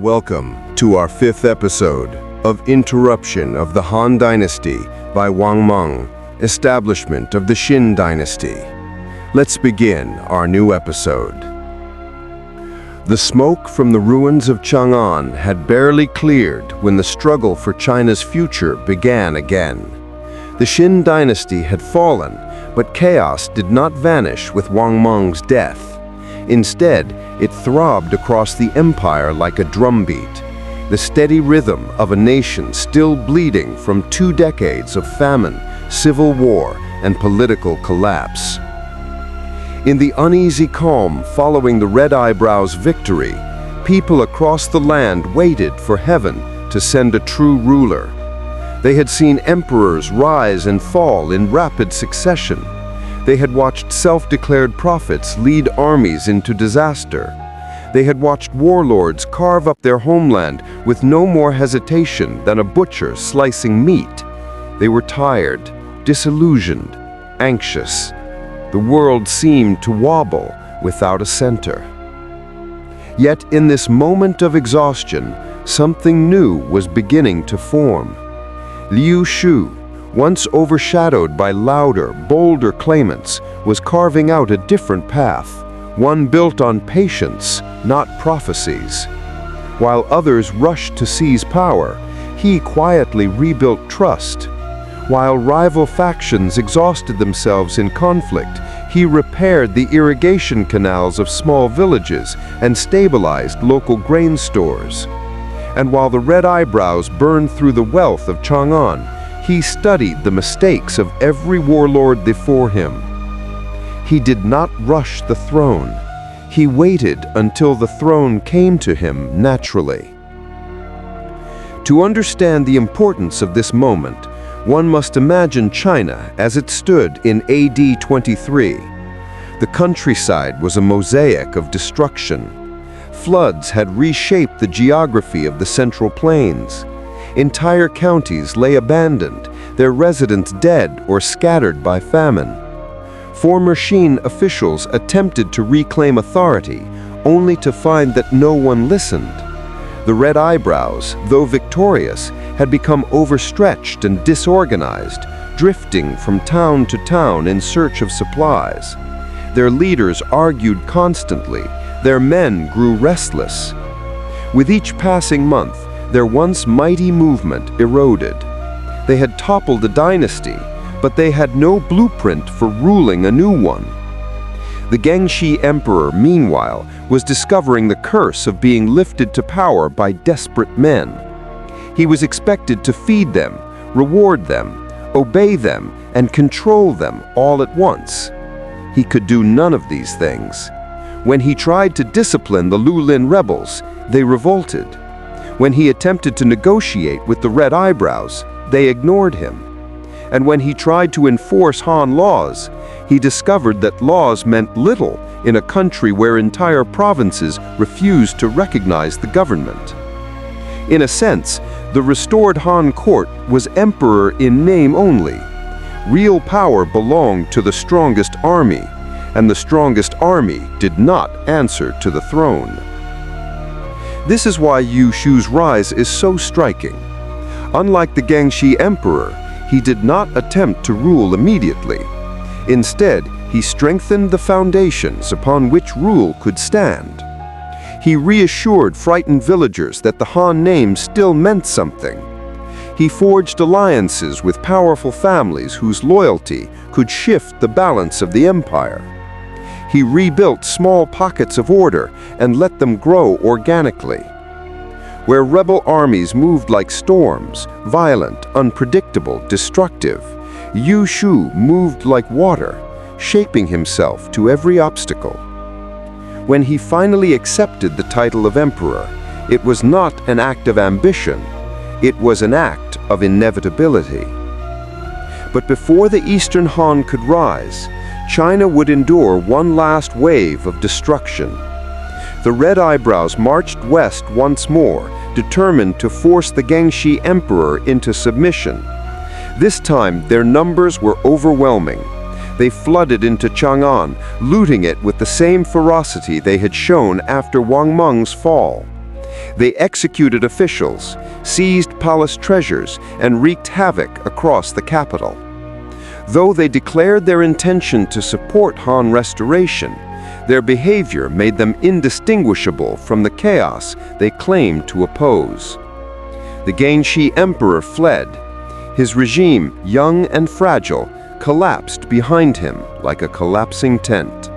Welcome to our fifth episode of Interruption of the Han Dynasty by Wang Mang, Establishment of the Xin Dynasty. Let's begin our new episode. The smoke from the ruins of Chang'an had barely cleared when the struggle for China's future began again. The Xin Dynasty had fallen, but chaos did not vanish with Wang Mang's death. Instead, it throbbed across the empire like a drumbeat, the steady rhythm of a nation still bleeding from 2 decades of famine, civil war, and political collapse. In the uneasy calm following the Red Eyebrow's victory, people across the land waited for heaven to send a true ruler. They had seen emperors rise and fall in rapid succession. They had watched self-declared prophets lead armies into disaster. They had watched warlords carve up their homeland with no more hesitation than a butcher slicing meat. They were tired, disillusioned, anxious. The world seemed to wobble without a center. Yet in this moment of exhaustion, something new was beginning to form. Liu Xiu, once overshadowed by louder, bolder claimants, was carving out a different path, one built on patience, not prophecies. While others rushed to seize power, he quietly rebuilt trust. While rival factions exhausted themselves in conflict, he repaired the irrigation canals of small villages and stabilized local grain stores. And while the Red Eyebrows burned through the wealth of Chang'an, he studied the mistakes of every warlord before him. He did not rush the throne. He waited until the throne came to him naturally. To understand the importance of this moment, one must imagine China as it stood in AD 23. The countryside was a mosaic of destruction. Floods had reshaped the geography of the Central Plains. Entire counties lay abandoned, their residents dead or scattered by famine. Former Xin officials attempted to reclaim authority, only to find that no one listened. The Red Eyebrows, though victorious, had become overstretched and disorganized, drifting from town to town in search of supplies. Their leaders argued constantly, their men grew restless. With each passing month, their once mighty movement eroded. They had toppled a dynasty, but they had no blueprint for ruling a new one. The Gengshi emperor, meanwhile, was discovering the curse of being lifted to power by desperate men. He was expected to feed them, reward them, obey them, and control them all at once. He could do none of these things. When he tried to discipline the Lulin rebels, they revolted. When he attempted to negotiate with the Red Eyebrows, they ignored him. And when he tried to enforce Han laws, he discovered that laws meant little in a country where entire provinces refused to recognize the government. In a sense, the restored Han court was emperor in name only. Real power belonged to the strongest army, and the strongest army did not answer to the throne. This is why Liu Xiu's rise is so striking. Unlike the Gengshi emperor, he did not attempt to rule immediately. Instead, he strengthened the foundations upon which rule could stand. He reassured frightened villagers that the Han name still meant something. He forged alliances with powerful families whose loyalty could shift the balance of the empire. He rebuilt small pockets of order and let them grow organically. Where rebel armies moved like storms, violent, unpredictable, destructive, Liu Xiu moved like water, shaping himself to every obstacle. When he finally accepted the title of emperor, it was not an act of ambition, it was an act of inevitability. But before the Eastern Han could rise, China would endure one last wave of destruction. The Red Eyebrows marched west once more, determined to force the Gengshi emperor into submission. This time, their numbers were overwhelming. They flooded into Chang'an, looting it with the same ferocity they had shown after Wang Mang's fall. They executed officials, seized palace treasures, and wreaked havoc across the capital. Though they declared their intention to support Han restoration, their behavior made them indistinguishable from the chaos they claimed to oppose. The Guanxi emperor fled. His regime, young and fragile, collapsed behind him like a collapsing tent.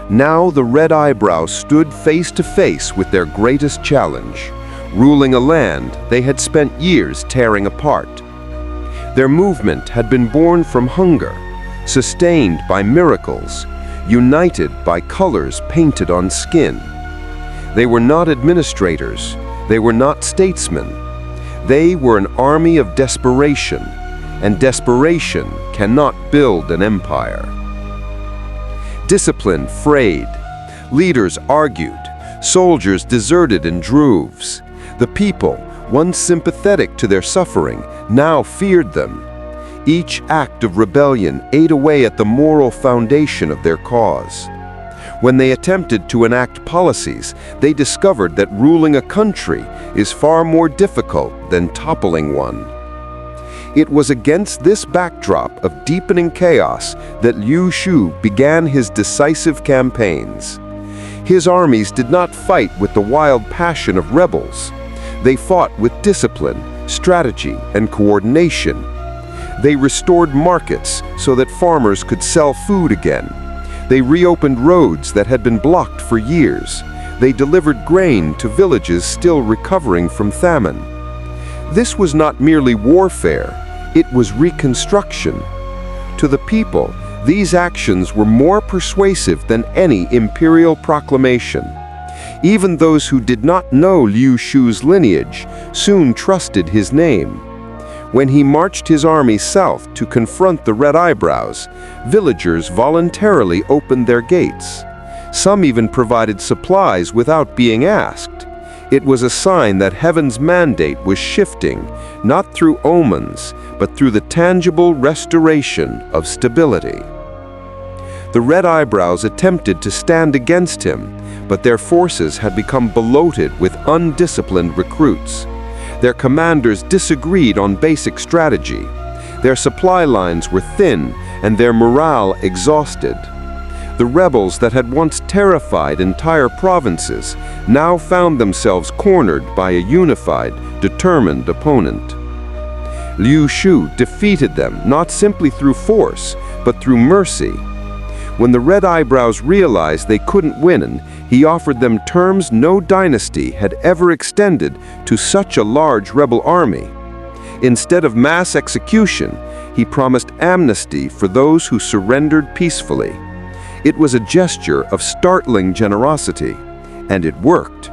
Now the Red Eyebrows stood face to face with their greatest challenge, ruling a land they had spent years tearing apart. Their movement had been born from hunger, sustained by miracles, united by colors painted on skin. They were not administrators, they were not statesmen. They were an army of desperation, and desperation cannot build an empire. Discipline frayed. Leaders argued. Soldiers deserted in droves. The people, once sympathetic to their suffering, now feared them. Each act of rebellion ate away at the moral foundation of their cause. When they attempted to enact policies, they discovered that ruling a country is far more difficult than toppling one. It was against this backdrop of deepening chaos that Liu Xiu began his decisive campaigns. His armies did not fight with the wild passion of rebels. They fought with discipline, strategy, and coordination. They restored markets so that farmers could sell food again. They reopened roads that had been blocked for years. They delivered grain to villages still recovering from famine. This was not merely warfare, it was reconstruction. To the people, these actions were more persuasive than any imperial proclamation. Even those who did not know Liu Xiu's lineage soon trusted his name. When he marched his army south to confront the Red Eyebrows, villagers voluntarily opened their gates. Some even provided supplies without being asked. It was a sign that heaven's mandate was shifting, not through omens, but through the tangible restoration of stability. The Red Eyebrows attempted to stand against him, but their forces had become bloated with undisciplined recruits. Their commanders disagreed on basic strategy. Their supply lines were thin and their morale exhausted. The rebels that had once terrified entire provinces now found themselves cornered by a unified, determined opponent. Liu Xiu defeated them not simply through force, but through mercy. When the Red Eyebrows realized they couldn't win, he offered them terms no dynasty had ever extended to such a large rebel army. Instead of mass execution, he promised amnesty for those who surrendered peacefully. It was a gesture of startling generosity, and it worked.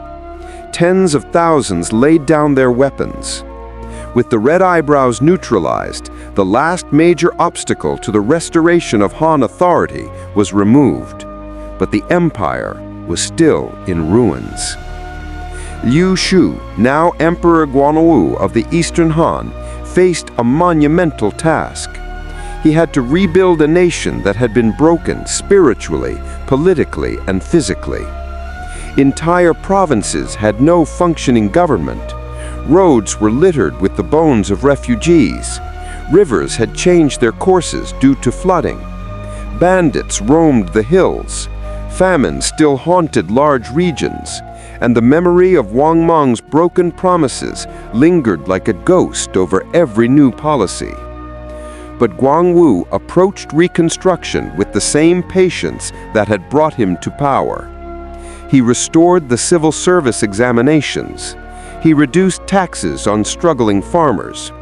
Tens of thousands laid down their weapons. With the Red Eyebrows neutralized, the last major obstacle to the restoration of Han authority was removed, but the empire was still in ruins. Liu Xiu, now Emperor Guanwu of the Eastern Han, faced a monumental task. He had to rebuild a nation that had been broken spiritually, politically, and physically. Entire provinces had no functioning government. Roads were littered with the bones of refugees. Rivers had changed their courses due to flooding. Bandits roamed the hills. Famine still haunted large regions, and the memory of Wang Mang's broken promises lingered like a ghost over every new policy. But Guangwu approached reconstruction with the same patience that had brought him to power. He restored the civil service examinations. He reduced taxes on struggling farmers.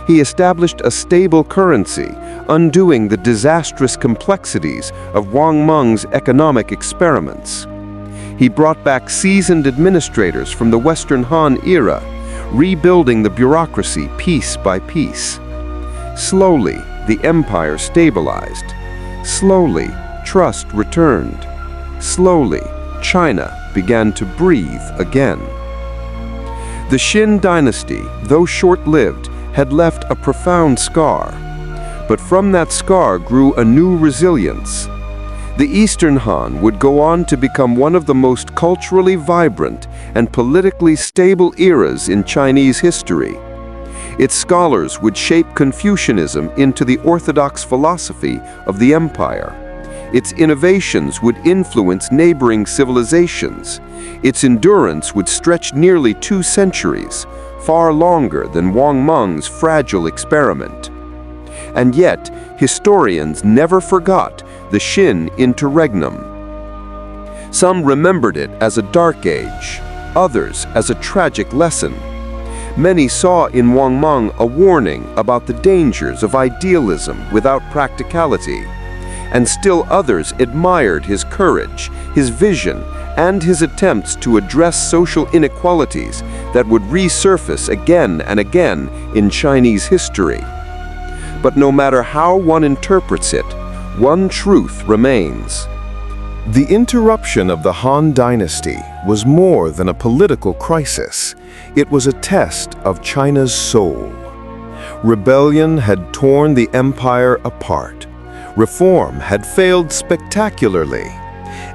He established a stable currency, undoing the disastrous complexities of Wang Mang's economic experiments. He brought back seasoned administrators from the Western Han era, rebuilding the bureaucracy piece by piece. Slowly, the empire stabilized. Slowly, trust returned. Slowly, China began to breathe again. The Xin Dynasty, though short-lived, had left a profound scar. But from that scar grew a new resilience. The Eastern Han would go on to become one of the most culturally vibrant and politically stable eras in Chinese history. Its scholars would shape Confucianism into the orthodox philosophy of the empire. Its innovations would influence neighboring civilizations. Its endurance would stretch nearly 2 centuries, far longer than Wang Mang's fragile experiment. And yet, historians never forgot the Xin interregnum. Some remembered it as a dark age, others as a tragic lesson. Many saw in Wang Mang a warning about the dangers of idealism without practicality, and still others admired his courage, his vision, and his attempts to address social inequalities that would resurface again and again in Chinese history. But no matter how one interprets it, one truth remains. The interruption of the Han Dynasty was more than a political crisis. It was a test of China's soul. Rebellion had torn the empire apart. Reform had failed spectacularly.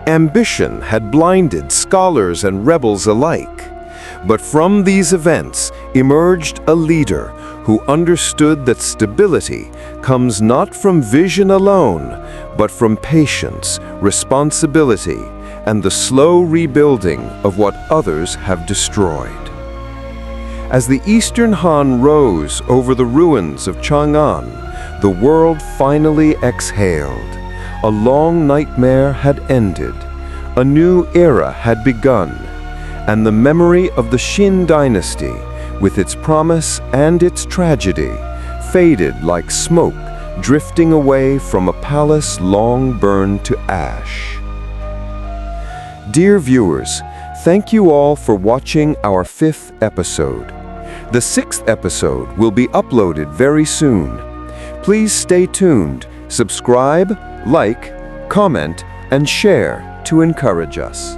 Ambition had blinded scholars and rebels alike. But from these events emerged a leader who understood that stability comes not from vision alone, but from patience, responsibility, and the slow rebuilding of what others have destroyed. As the Eastern Han rose over the ruins of Chang'an, the world finally exhaled. A long nightmare had ended. A new era had begun, and the memory of the Xin Dynasty, with its promise and its tragedy, faded like smoke drifting away from a palace long burned to ash. Dear viewers, thank you all for watching our 5th episode. The 6th episode will be uploaded very soon. Please stay tuned, subscribe, like, comment, and share to encourage us.